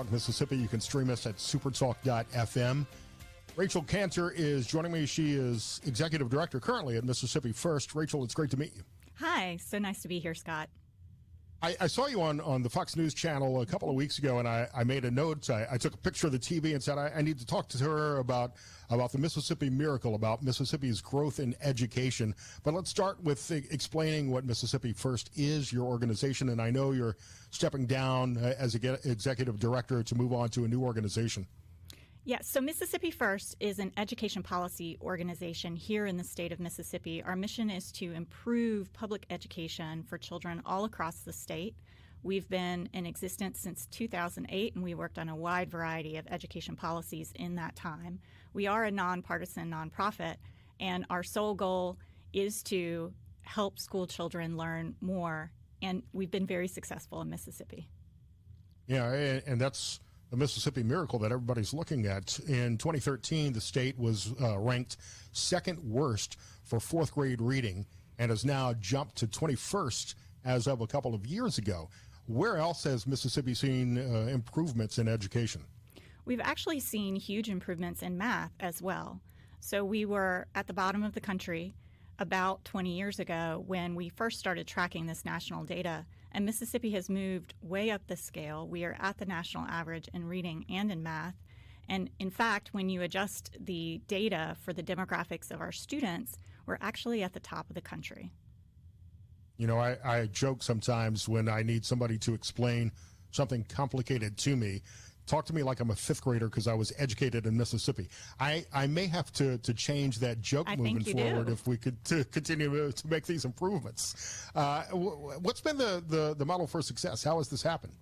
SuperTalk Mississippi. You can stream us at supertalk.fm. Rachel Canter is joining me. She is Executive Director currently at Mississippi First. Rachel, it's great to meet you. Hi, so nice to be here, Scott. I saw you on the Fox News channel a couple of weeks ago, and I made a note. I took a picture of the TV and said I need to talk to her about the Mississippi Miracle, about Mississippi's growth in education. But let's start with explaining what Mississippi First is, your organization, and I know you're stepping down as Executive Director to move on to a new organization. Yes, so Mississippi First is an education policy organization here in the state of Mississippi. Our mission is to improve public education for children all across the state. We've been in existence since 2008, and we worked on a wide variety of education policies in that time. We are a nonpartisan nonprofit, and our sole goal is to help school children learn more, and we've been very successful in Mississippi. Yeah, and that's the Mississippi Miracle that everybody's looking at. In 2013, the state was ranked second worst for fourth grade reading and has now jumped to 21st as of a couple of years ago. Where else has Mississippi seen improvements in education? We've actually seen huge improvements in math as well. So we were at the bottom of the country about 20 years ago when we first started tracking this national data, and Mississippi has moved way up the scale. We are at the national average in reading and in math. And in fact, when you adjust the data for the demographics of our students, we're actually at the top of the country. You know, I joke sometimes when I need somebody to explain something complicated to me. Talk to me like I'm a fifth grader because I was educated in Mississippi. I may have to change that joke moving forward if we could continue to make these improvements. What's been the model for success? How has this happened?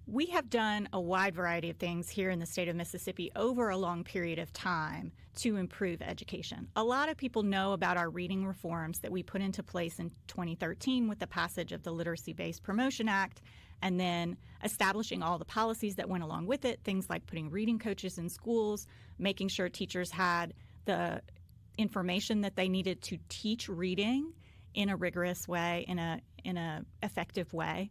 We have done a wide variety of things here in the state of Mississippi over a long period of time to improve education. A lot of people know about our reading reforms that we put into place in 2013 with the passage of the Literacy-Based Promotion Act, and then establishing all the policies that went along with it, things like putting reading coaches in schools, making sure teachers had the information that they needed to teach reading in a rigorous way, in a effective way.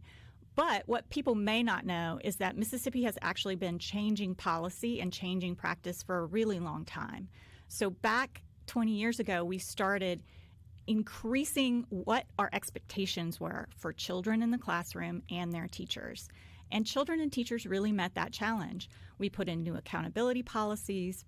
But what people may not know is that Mississippi has actually been changing policy and changing practice for a really long time. So back 20 years ago, we started increasing what our expectations were for children in the classroom and their teachers. And children and teachers really met that challenge. We put in new accountability policies.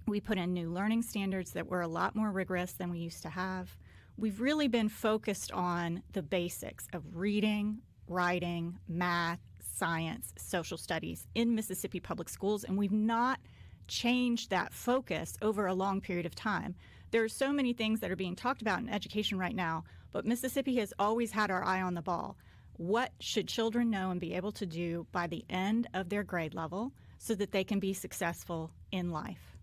We put in new learning standards that were a lot more rigorous than we used to have. We've really been focused on the basics of reading, writing, math, science, social studies in Mississippi public schools, and we've not changed that focus over a long period of time. There are so many things that are being talked about in education right now, but Mississippi has always had our eye on the ball. What should children know and be able to do by the end of their grade level so that they can be successful in life?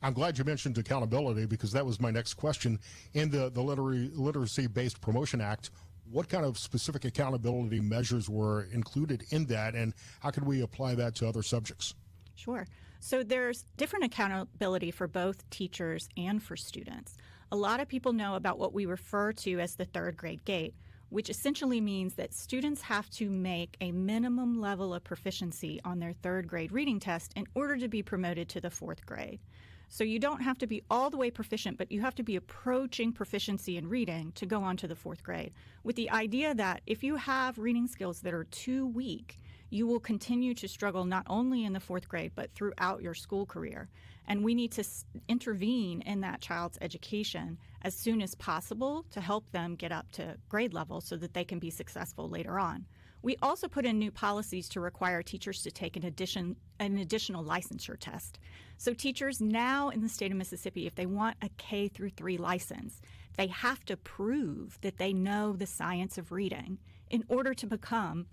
I'm glad you mentioned accountability because that was my next question. In the Literacy-Based Promotion Act, what kind of specific accountability measures were included in that, and how could we apply that to other subjects? Sure. So there's different accountability for both teachers and for students. A lot of people know about what we refer to as the third grade gate, which essentially means that students have to make a minimum level of proficiency on their third grade reading test in order to be promoted to the fourth grade. So you don't have to be all the way proficient, but you have to be approaching proficiency in reading to go on to the fourth grade, with the idea that if you have reading skills that are too weak, you will continue to struggle not only in the fourth grade, but throughout your school career. And we need to intervene in that child's education as soon as possible to help them get up to grade level so that they can be successful later on. We also put in new policies to require teachers to take an additional licensure test. So teachers now in the state of Mississippi, if they want a K through 3 license, they have to prove that they know the science of reading in order to become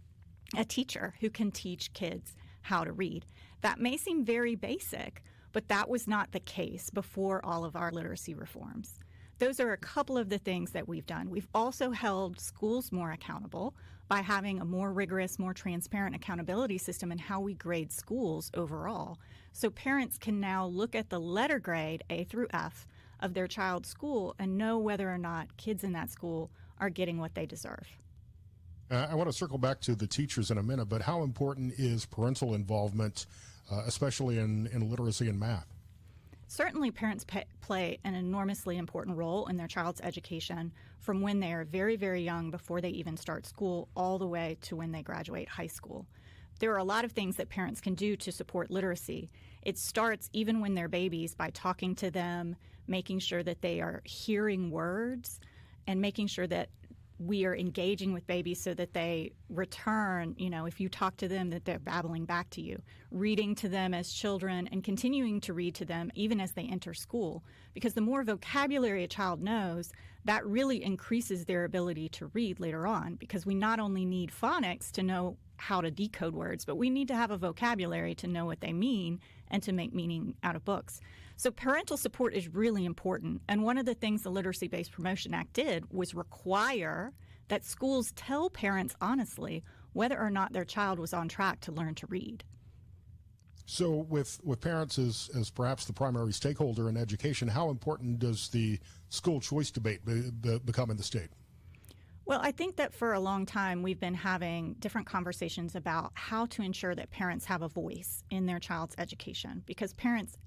a teacher who can teach kids how to read. That may seem very basic, but that was not the case before all of our literacy reforms. Those are a couple of the things that we've done. We've also held schools more accountable by having a more rigorous, more transparent accountability system in how we grade schools overall. So parents can now look at the letter grade, A through F, of their child's school and know whether or not kids in that school are getting what they deserve. I want to circle back to the teachers in a minute, but how important is parental involvement, especially in literacy and math? Certainly, parents play an enormously important role in their child's education from when they are very, very young, before they even start school, all the way to when they graduate high school. There are a lot of things that parents can do to support literacy. It starts even when they're babies by talking to them, making sure that they are hearing words, and making sure that we are engaging with babies so that they return, if you talk to them, that they're babbling back to you, reading to them as children and continuing to read to them even as they enter school. Because the more vocabulary a child knows, that really increases their ability to read later on, because we not only need phonics to know how to decode words, but we need to have a vocabulary to know what they mean and to make meaning out of books. So parental support is really important. And one of the things the Literacy-Based Promotion Act did was require that schools tell parents honestly whether or not their child was on track to learn to read. So with parents as perhaps the primary stakeholder in education, how important does the school choice debate become in the state? Well, I think that for a long time we've been having different conversations about how to ensure that parents have a voice in their child's education, because parents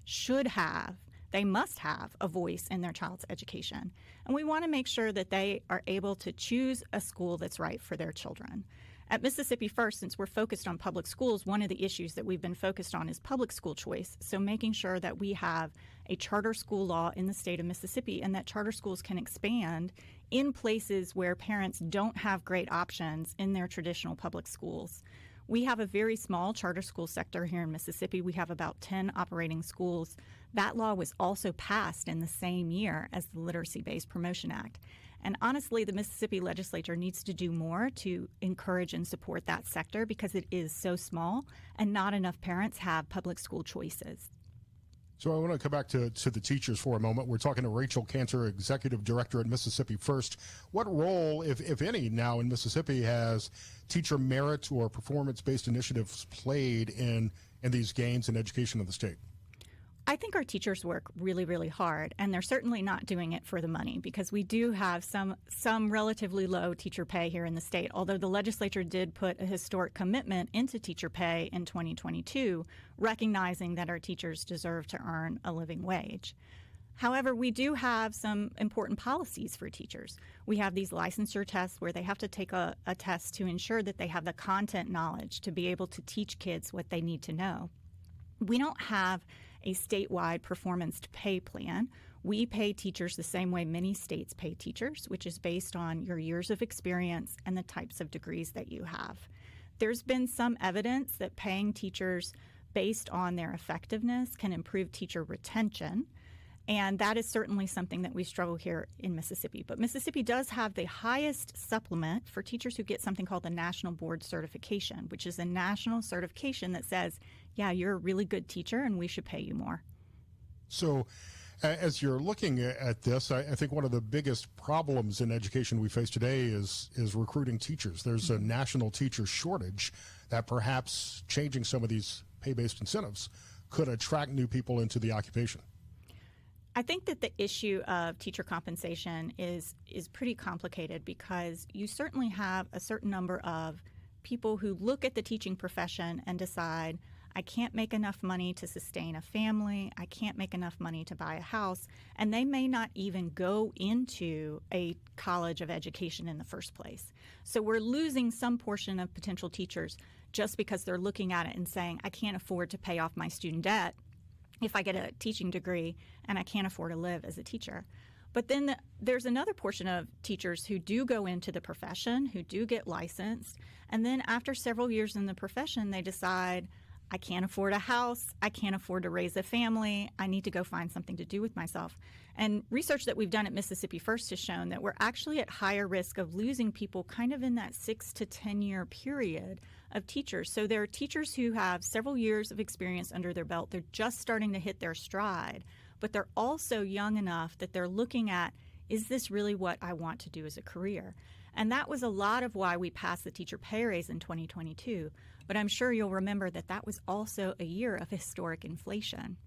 they must have a voice in their child's education. And we want to make sure that they are able to choose a school that's right for their children. At Mississippi First, since we're focused on public schools, one of the issues that we've been focused on is public school choice. So making sure that we have a charter school law in the state of Mississippi, and that charter schools can expand in places where parents don't have great options in their traditional public schools. We have a very small charter school sector here in Mississippi. We have about 10 operating schools. That law was also passed in the same year as the Literacy-Based Promotion Act. And honestly, the Mississippi legislature needs to do more to encourage and support that sector, because it is so small and not enough parents have public school choices. So I want to come back to the teachers for a moment. We're talking to Rachel Canter, Executive Director at Mississippi First. What role, if any, now in Mississippi has teacher merit or performance-based initiatives played in these gains in education of the state? I think our teachers work really, really hard, and they're certainly not doing it for the money, because we do have some relatively low teacher pay here in the state, although the legislature did put a historic commitment into teacher pay in 2022, recognizing that our teachers deserve to earn a living wage. However, we do have some important policies for teachers. We have these licensure tests where they have to take a test to ensure that they have the content knowledge to be able to teach kids what they need to know. We don't have a statewide performance to pay plan. We pay teachers the same way many states pay teachers, which is based on your years of experience and the types of degrees that you have. There's been some evidence that paying teachers based on their effectiveness can improve teacher retention, and that is certainly something that we struggle here in Mississippi. But Mississippi does have the highest supplement for teachers who get something called the National Board Certification, which is a national certification that says, yeah, you're a really good teacher and we should pay you more. So as you're looking at this, I think one of the biggest problems in education we face today is recruiting teachers. There's a national teacher shortage that perhaps changing some of these pay-based incentives could attract new people into the occupation. I think that the issue of teacher compensation is pretty complicated, because you certainly have a certain number of people who look at the teaching profession and decide, I can't make enough money to sustain a family, I can't make enough money to buy a house, and they may not even go into a college of education in the first place. So we're losing some portion of potential teachers just because they're looking at it and saying, I can't afford to pay off my student debt if I get a teaching degree, and I can't afford to live as a teacher. But then there's another portion of teachers who do go into the profession, who do get licensed, and then after several years in the profession, they decide, I can't afford a house, I can't afford to raise a family, I need to go find something to do with myself. And research that we've done at Mississippi First has shown that we're actually at higher risk of losing people kind of in that 6 to 10 year period of teachers. So there are teachers who have several years of experience under their belt. They're just starting to hit their stride, but they're also young enough that they're looking at, is this really what I want to do as a career? And that was a lot of why we passed the teacher pay raise in 2022. But I'm sure you'll remember that that was also a year of historic inflation.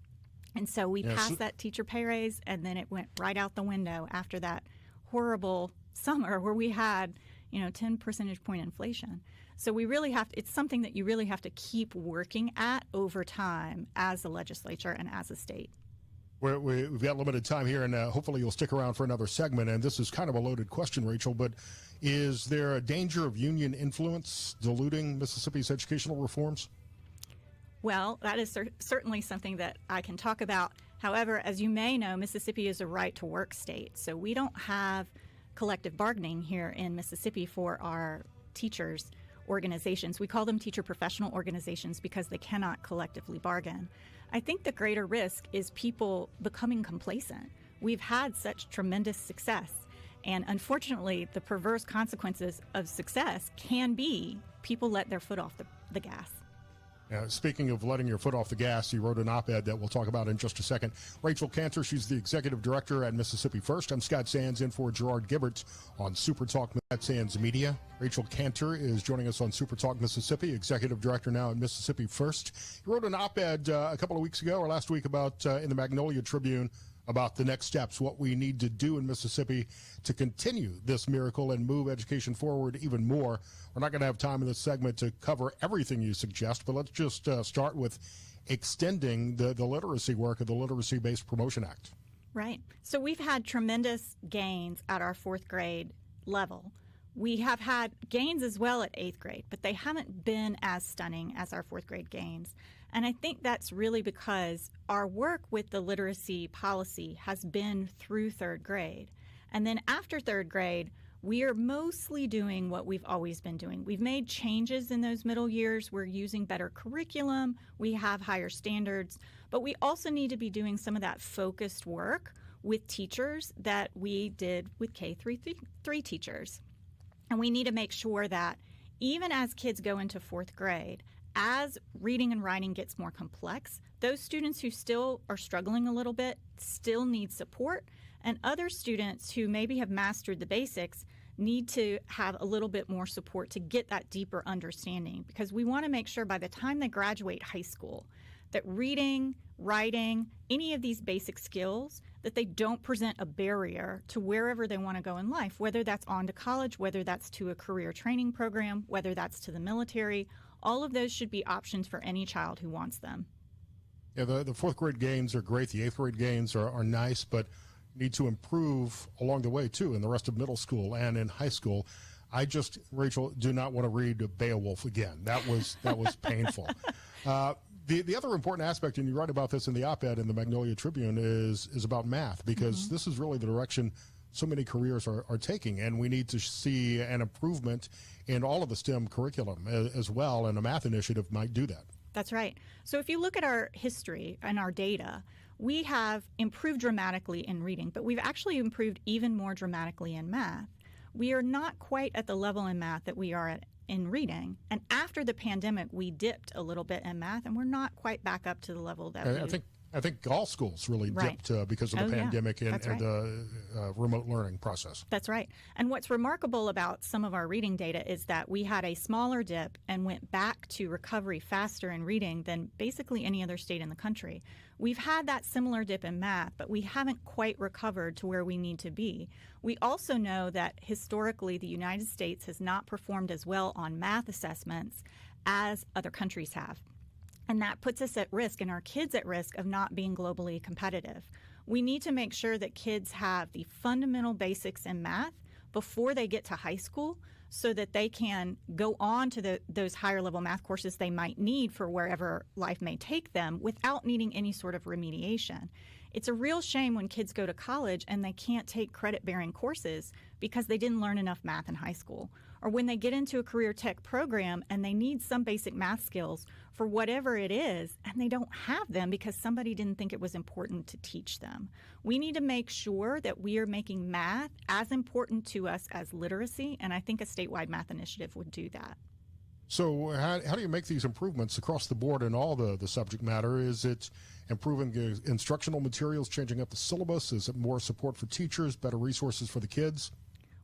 And so we passed that teacher pay raise, and then it went right out the window after that horrible summer where we had, 10 percentage point inflation. So we really have to, it's something that you really have to keep working at over time as a legislature and as a state. We've got limited time here, and hopefully you'll stick around for another segment. And this is kind of a loaded question, Rachel, but is there a danger of union influence diluting Mississippi's educational reforms? Well, that is certainly something that I can talk about. However, as you may know, Mississippi is a right-to-work state, so we don't have collective bargaining here in Mississippi for our teachers' organizations. We call them teacher professional organizations because they cannot collectively bargain. I think the greater risk is people becoming complacent. We've had such tremendous success, and unfortunately, the perverse consequences of success can be people let their foot off the gas. Speaking of letting your foot off the gas, you wrote an op-ed that we'll talk about in just a second. Rachel Canter, she's the executive director at Mississippi First. I'm Scott Sands in for Gerard Gibberts on SuperTalk Sands Media. Rachel Canter is joining us on SuperTalk Mississippi, executive director now at Mississippi First. You wrote an op-ed a couple of weeks ago or last week about in the Magnolia Tribune about the next steps, what we need to do in Mississippi to continue this miracle and move education forward even more. We're not going to have time in this segment to cover everything you suggest, but let's just start with extending the literacy work of the Literacy-Based Promotion Act. Right. So we've had tremendous gains at our fourth grade level. We have had gains as well at eighth grade, but they haven't been as stunning as our fourth grade gains. And I think that's really because our work with the literacy policy has been through third grade. And then after third grade, we are mostly doing what we've always been doing. We've made changes in those middle years. We're using better curriculum. We have higher standards. But we also need to be doing some of that focused work with teachers that we did with K-3 teachers. And we need to make sure that even as kids go into fourth grade, as reading and writing gets more complex, those students who still are struggling a little bit still need support, and other students who maybe have mastered the basics need to have a little bit more support to get that deeper understanding, because we want to make sure by the time they graduate high school that reading, writing, any of these basic skills, that they don't present a barrier to wherever they want to go in life, whether that's on to college, whether that's to a career training program, whether that's to the military. All of those should be options for any child who wants them. Yeah, the fourth grade gains are great. The eighth grade gains are nice, but need to improve along the way, too, in the rest of middle school and in high school. I just, Rachel, do not want to read Beowulf again. That was painful. The other important aspect, and you write about this in the op-ed in the Magnolia Tribune, is about math, because this is really the direction so many careers are taking, and we need to see an improvement in all of the STEM curriculum as well, and a math initiative might do that. That's right. So if you look at our history and our data, we have improved dramatically in reading, but we've actually improved even more dramatically in math. We are not quite at the level in math that we are at in reading. And after the pandemic, we dipped a little bit in math, and we're not quite back up to the level that I think all schools really dipped because of the pandemic and the remote learning process. That's right. And what's remarkable about some of our reading data is that we had a smaller dip and went back to recovery faster in reading than basically any other state in the country. We've had that similar dip in math, but we haven't quite recovered to where we need to be. We also know that historically the United States has not performed as well on math assessments as other countries have. And that puts us at risk and our kids at risk of not being globally competitive. We need to make sure that kids have the fundamental basics in math before they get to high school so that they can go on to those higher level math courses they might need for wherever life may take them without needing any sort of remediation. It's a real shame when kids go to college and they can't take credit-bearing courses because they didn't learn enough math in high school, or when they get into a career tech program and they need some basic math skills for whatever it is, and they don't have them because somebody didn't think it was important to teach them. We need to make sure that we are making math as important to us as literacy, and I think a statewide math initiative would do that. So how do you make these improvements across the board in all the subject matter? Is it improving the instructional materials, changing up the syllabus? Is it more support for teachers, better resources for the kids?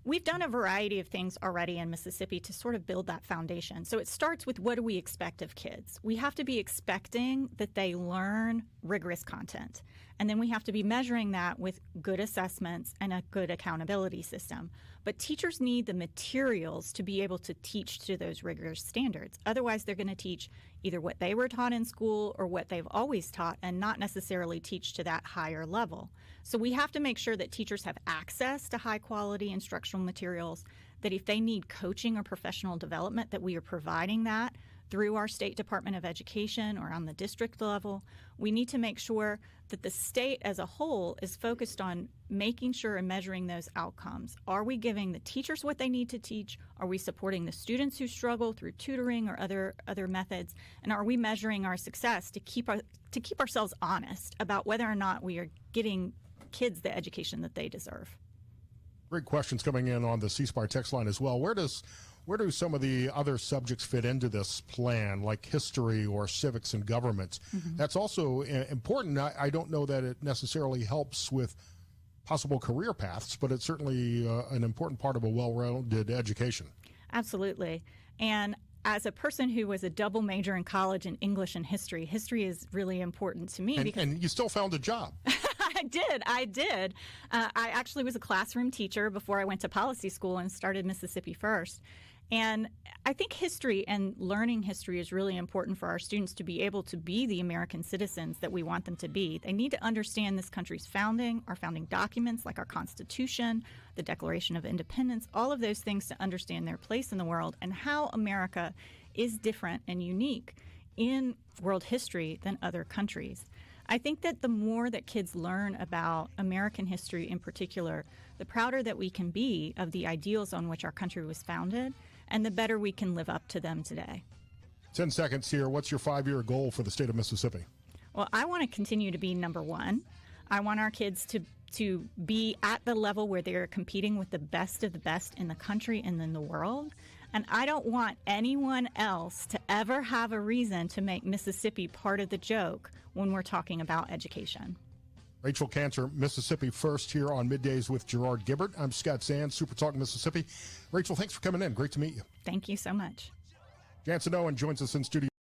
We've done a variety of things already in Mississippi to sort of build that foundation. So it starts with, what do we expect of kids? We have to be expecting that they learn rigorous content. And then we have to be measuring that with good assessments and a good accountability system. But teachers need the materials to be able to teach to those rigorous standards. Otherwise, they're going to teach either what they were taught in school or what they've always taught and not necessarily teach to that higher level. So we have to make sure that teachers have access to high quality instructional materials, that if they need coaching or professional development, that we are providing that through our state Department of Education or on the district level. We need to make sure that the state as a whole is focused on making sure and measuring those outcomes. Are we giving the teachers what they need to teach? Are we supporting the students who struggle through tutoring or other methods? And are we measuring our success to keep ourselves honest about whether or not we are getting kids the education that they deserve? Great questions coming in on the C-SPAR text line as well. Where do some of the other subjects fit into this plan, like history or civics and government? Mm-hmm. That's also important. I don't know that it necessarily helps with possible career paths, but it's certainly an important part of a well-rounded education. Absolutely. And as a person who was a double major in college in English and history is really important to me. And you still found a job. I did. I actually was a classroom teacher before I went to policy school and started Mississippi First. And I think history and learning history is really important for our students to be able to be the American citizens that we want them to be. They need to understand this country's founding, our founding documents like our Constitution, the Declaration of Independence, all of those things to understand their place in the world and how America is different and unique in world history than other countries. I think that the more that kids learn about American history in particular, the prouder that we can be of the ideals on which our country was founded, and the better we can live up to them today. 10 seconds here. What's your 5-year goal for the state of Mississippi? Well, I want to continue to be number one. I want our kids to be at the level where they're competing with the best of the best in the country and in the world. And I don't want anyone else to ever have a reason to make Mississippi part of the joke when we're talking about education. Rachel Canter, Mississippi First, here on Middays with Gerard Gibbert. I'm Scott Sands, SuperTalk Mississippi. Rachel, thanks for coming in. Great to meet you. Thank you so much. Jansen Owen joins us in studio.